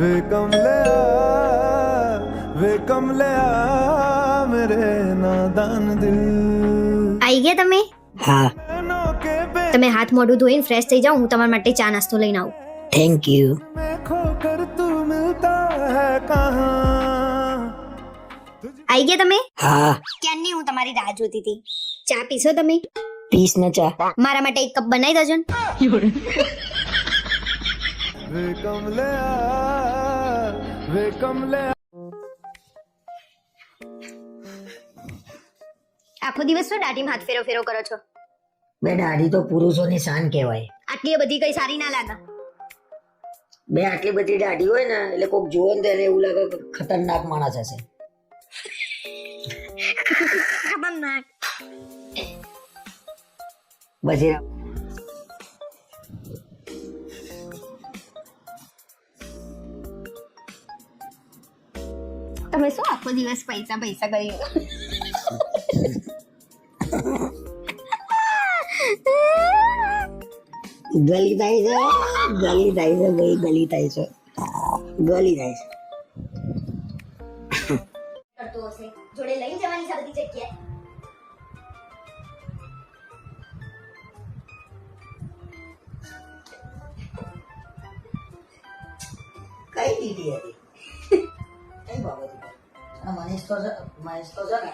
वे कमले आ मेरे नादान दिल આવી ગયા તમે? હા, તમે હાથ મોઢું ધોઈને ફ્રેશ થઈ જાઓ, હું તમારા માટે ચા નાસ્તો લઈને આવું. Thank you. खोकर तू मिलता है कहाँ આવી ગયા તમે? હા, ક્યારની હું તમારી રાહ જોતી હતી. ચા પીશો તમે? પીસ ને ચા. મારા માટે એક કપ બનાવી દેજો ને. वे कमले આખો દિવસ શું દાઢીમાં હાથ ફેરો ફેરો કરો છો? બે દાઢી તો પુરુષોની શાન કહેવાય. આટલી બધી કઈ સારી ના લાગે. બે આટલી બધી દાઢી હોય ને એટલે કોક જોવે ને ત્યારે એવું લાગે કે ખતરનાક માણસ હશે. ખતરનાક. પછી તમે શું આખો દિવસ પૈસા પૈસા કરી ગલી થાય છે, ગલી થાય છે ભાઈ, ગલી થાય છે, ગલી થાય છે. કરતો હશે જોડે લઈ જવાની છે બધી જગ્યાએ. કઈ દીધી હતી કઈ બાબત ઉપર? અને મનીષ તો છે ને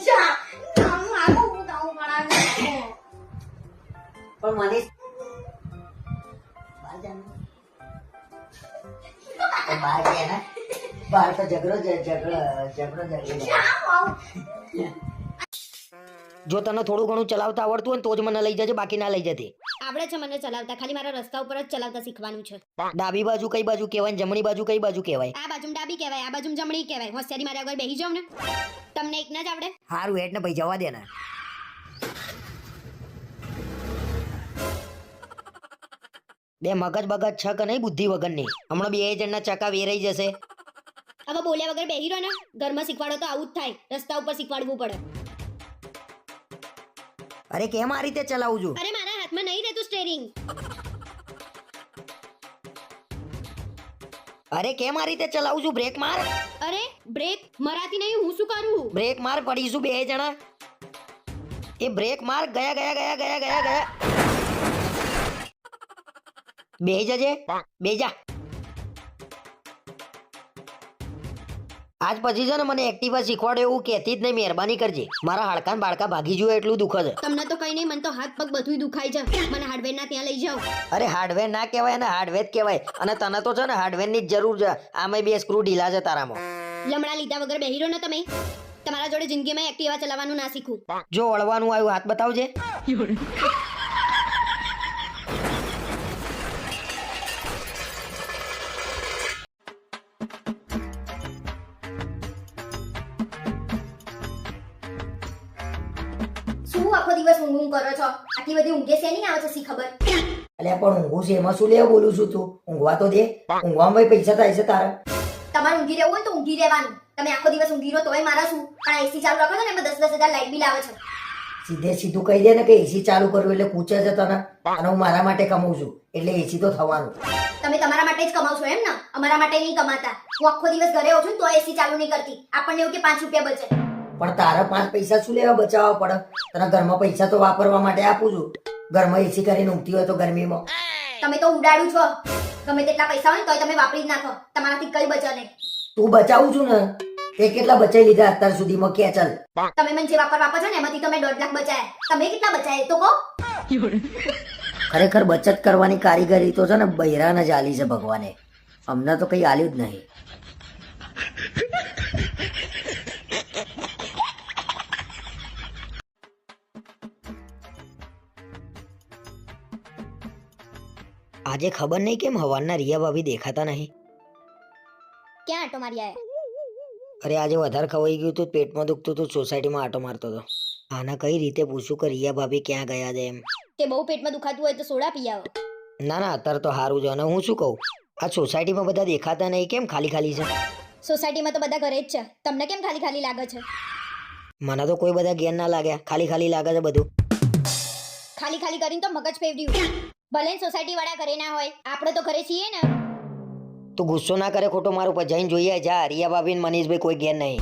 જા હું આવું હું તાઉ પડાને. પણ મનીષ બહાર જાને તો બહાર ગયા ને બહાર તો ઝઘડો જો તને થોડું ઘણું ચલાવતા આવડતું હોય ને તો જ મને લઈ જજે, બાકી ના લઈ જતી. આવડે છે મને ચલાવતા, ખાલી મારા રસ્તા ઉપર જ ચલાવતા શીખવાનું છે. ડાબી બાજુ કઈ બાજુ કહેવાય, જમણી બાજુ કઈ બાજુ કહેવાય? આ બાજુ ડાબી કહેવાય, આ બાજુ જમણી કહેવાય. હોશિયારી મારા આગળ બેહી જાવ ને. તમને એક ના જ આવડે? હારું હેડ ને ભાઈ જવા દે ને. બે મગજ બગજ છે કે નહીં બુદ્ધિ વગરની? હમણાં બે જણના ચકા વેરાઈ જશે. હવે બોલ્યા વગર બેહી રહો ને. ઘરમાં શીખવાડો તો આવું જ થાય, રસ્તા ઉપર શીખવાડવું પડે. અરે કેમ આ રીતે ચલાવું છું? અરે મારા હાથમાં નહીં રહેતું સ્ટીયરિંગ. અરે કેમ આ રીતે ચલાવું છું? બ્રેક માર. અરે બ્રેક મરાતી નહીં, હું શું કરું? બ્રેક માર, પડીશું બે જણા. એ બ્રેક માર. ગયા બેહી જજે, બે જા. આજ પછી છે ને મને એક્ટિવા શીખવાડો એવું કહેતી જ નહીં, મહેરબાની કરજે. મારા હાડકાં બાળકા ભાગી જુએ એટલું દુખે છે. તમને તો કઈ નહીં, મને તો હાથ પગ બધું દુખાય છે. મને હાર્ડવેર ના ત્યાં લઈ જાઓ. અરે હાર્ડવેર ના કહેવાય અને હાર્ડવેર કહેવાય. અને તને તો છે ને હાર્ડવેર ની જ જરૂર છે. આમાં બે સ્ક્રૂ ઢીલા છે તારામાં. લમડા લીધા વગર બેહી રહો ને તમે. તમારા જોડે જિંદગીમાં એક્ટિવા ચલાવવાનું ના શીખું. જો વળવાનું આવ્યું હાથ બતાવજે. શું આખો દિવસ ઊંઘ કરો છો? આટલી બધી ઊંઘે છે નહીં આવે છે સી ખબર. અલ્યા પણ ઊંઘું છે એમાં શું લેવા બોલું છું તું? ઊંઘવા તો દે. ઊંઘવામાં પૈસા થાય છે તારા. તમારે ઊંઘી રહેવું હોય તો ઊંઘી રહેવાનું. તમે આખો દિવસ ઊંઘી રહો તોય મારા શું? પણ એસી ચાલુ રાખો છો ને એમાં 10,000 લાઈટ બિલ આવે છે. સીધે સીધું કહી દે ને કે એસી ચાલુ કર્યું એટલે પૂછે છે તને. અને હું મારા માટે કમાઉં છું એટલે એસી તો થવાનું. તમે તમારા માટે જ કમાવ છો એમ ને? અમારા માટે નહીં કમાતા. હું આખો દિવસ ઘરે હોઉં છું તો એસી ચાલુ નહીં કરતી. આપણને એવું કે 5 રૂપિયા બચે. પણ તારા 5 પૈસા શું લેવા બચાવવા પડે? તને ઘરમાં પૈસા તો વાપરવા માટે આપું છું. ઘરમાં એસી કરીને ઊંઘતી હોય તો ગરમીમાં. તમે તો ઉડાડું છો. ગમે તેટલા પૈસા હોય ને તોય તમે વાપરી જ નાખો. તમારાથી કઈ બચે નહીં. તું બચાવું છું ને તે કેટલા બચાવી લીધા અત્યાર સુધીમાં કે ચાલ? તમે મને જે વાપર છો ને એમાંથી તમે 1.5 લાખ બચાયા. તમે કેટલા બચાયા તો કહો. ખરેખર બચત કરવાની કારીગરી તો છે ને બૈરાને જ આલી છે ભગવાને. અમને તો કઈ આલ્યું જ નહીં. આજે ખબર નહીં કેમ હવારના રિયા ભાભી દેખાતા નહીં. ક્યાં આટો મારી આયા? અરે આજે વધારે ખવાઈ ગયું હતું, પેટમાં દુખતું હતું, સોસાયટીમાં આટો મારતો હતો. આના કઈ રીતે પૂછું કે રિયા ભાભી ક્યાં ગયા છે એમ? કે બહુ પેટમાં દુખાતું હોય તો સોડા પી આવો. ના ના અત્યારે તો સારું છે. અને હું શું કહું, આ સોસાયટીમાં બધા દેખાતા નહીં, કેમ ખાલી ખાલી છે? સોસાયટીમાં તો બધા ઘરે જ છે. તમને કેમ ખાલી ખાલી લાગે છે? મને તો કોઈ બધા ઘેર ના લાગ્યા, ખાલી ખાલી લાગે છે બધું. ખાલી ખાલી કરીને તો મગજ ફેરવ્યું. ભલે સોસાયટી વાળા ઘરે ના હોય, આપણે તો ઘરે છીએ ને. તું ગુસ્સો ના કરે ખોટો મારું પર જઈને જોઈએ જા રિયા ભાભી ને મનીષભાઈ કોઈ ઘેર નહીં.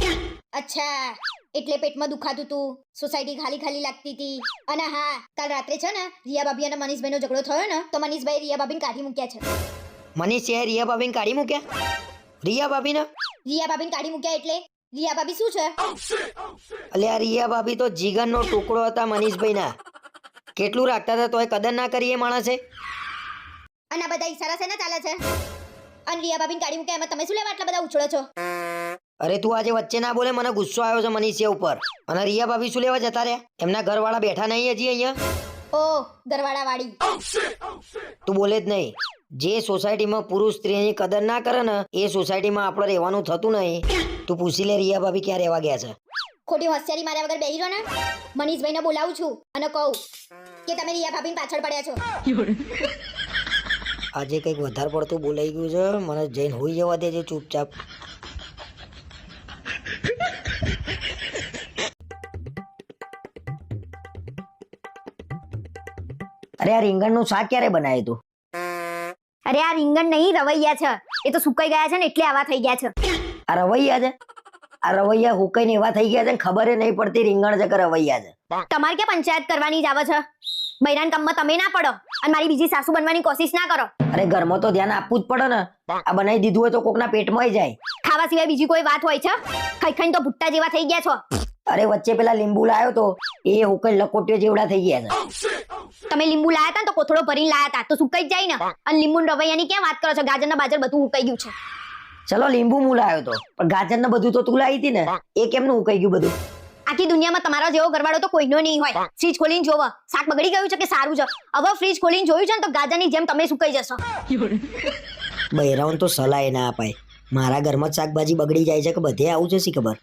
અચ્છા એટલે પેટમાં દુખાતું તું, સોસાયટી ખાલી ખાલી લાગતી હતી. અને હા કાલ રાત્રે છે ને રિયા ભાભી અને મનીષભાઈનો ઝઘડો થયો ને તો મનીષભાઈ રિયા ભાભીને કાઢી મૂક્યા છે. મનીષ છે રિયા ભાભીને કાઢી મૂક્યા? રિયા ભાભીને? રિયા ભાભીને કાઢી મૂક્યા એટલે રિયા ભાભી શું છે? અલ્યા રિયા ભાભી તો જીગરનો ટુકડો હતા મનીષભાઈના. કેટલું રાખતા હતા તોય કદર ના કરી એ માણસે. અને આ બધા ઈશારા છે ને ચાલે છે. અને રિયા ભાભીને કાઢી મૂક્યા એમાં તમે શું લેવા આટલા બધા ઉછળો છો? અરે તું આજે વચ્ચે ના બોલે, મને ગુસ્સો આવ્યો છે મનીષિયા ઉપર. અને રિયા ભાભી શું લેવા જતા રહ્યા? એમના ઘરવાળા બેઠા નહીં હજી અહીંયા? ઓ ઘરવાળા વાળી. તું બોલે જ નહીં. જે સોસાયટીમાં પુરુષ સ્ત્રીની કદર ના કરે ને એ સોસાયટીમાં આપણે રહેવાનું થતું નહીં. તું પૂછી લે રિયા ભાભી ક્યાં રહેવા ગયા છે. ખોટી હોશિયારી માર્યા વગર બેહી રહો ને. મનીષભાઈને બોલાવું છું અને કહું કે તમે રિયા ભાભીની પાછળ પડ્યા છો. આજે કંઈક વધારે પડતું બોલાઈ ગયું છે. મને જઈને હોઈ જવા દેજે ચૂપચાપ. અરે આ રીંગણનું શાક ક્યારે બનાવ્યું તું? અરે આ રીંગણ નહીં રવૈયા છે. એ તો સુકાઈ ગયા છે ને એટલે આવા થઈ ગયા છે. આ રવૈયા છે? આ રવૈયા હુકાઈને એવા થઈ ગયા છે ને ખબર નહીં પડતી રીંગણ છે કે રવૈયા છે. તમારે કે પંચાયત કરવાની જ આવે છે? બૈરાન કામમાં તમે ના પડો અને મારી બીજી સાસુ બનવાની કોશિશ ના કરો. અરે ઘરમાં તો ધ્યાન આપવું જ પડે ને. આ બનાવી દીધું હોય તો કોકના પેટમાં જાય. ખાવા સિવાય બીજી કોઈ વાત હોય છે? ખાઈ ખાઈને તો ભુટ્ટા જેવા થઈ ગયા છો. અરે વચ્ચે પેલા લીંબુ લાયો તો એ હુકાઈ લકોટીઓ જેવડા થઈ ગયા છે. તમે લીંબુ લાયા હતા ને તો કોથળો ભરીને લાયા હતા તો સુકાઈ જ જાય ને. અને લીંબુ ને રવૈયાની ક્યાં વાત કરો છો? ગાજર બાજર બધું ઉકાઈ ગયું છે. ચલો લીંબુ હું લાયો તો પણ ગાજર ને બધું તો તું લાવી હતી ને, એ કેમનું ઉકાઈ ગયું બધું? આખી દુનિયામાં તમારા જેવો ઘરવાળો તો કોઈનો નહીં હોય. ફ્રીજ ખોલીને જોવો શાક બગડી ગયું છે કે સારું છે. હવે ફ્રીજ ખોલીને જોયું છે ને તો ગાજરની જેમ તમે સુકાઈ જશો. બૈરાઓને તો સલાહ ના અપાય. મારા ઘરમાં જ શાકભાજી બગડી જાય છે કે બધે આવું છે શી ખબર.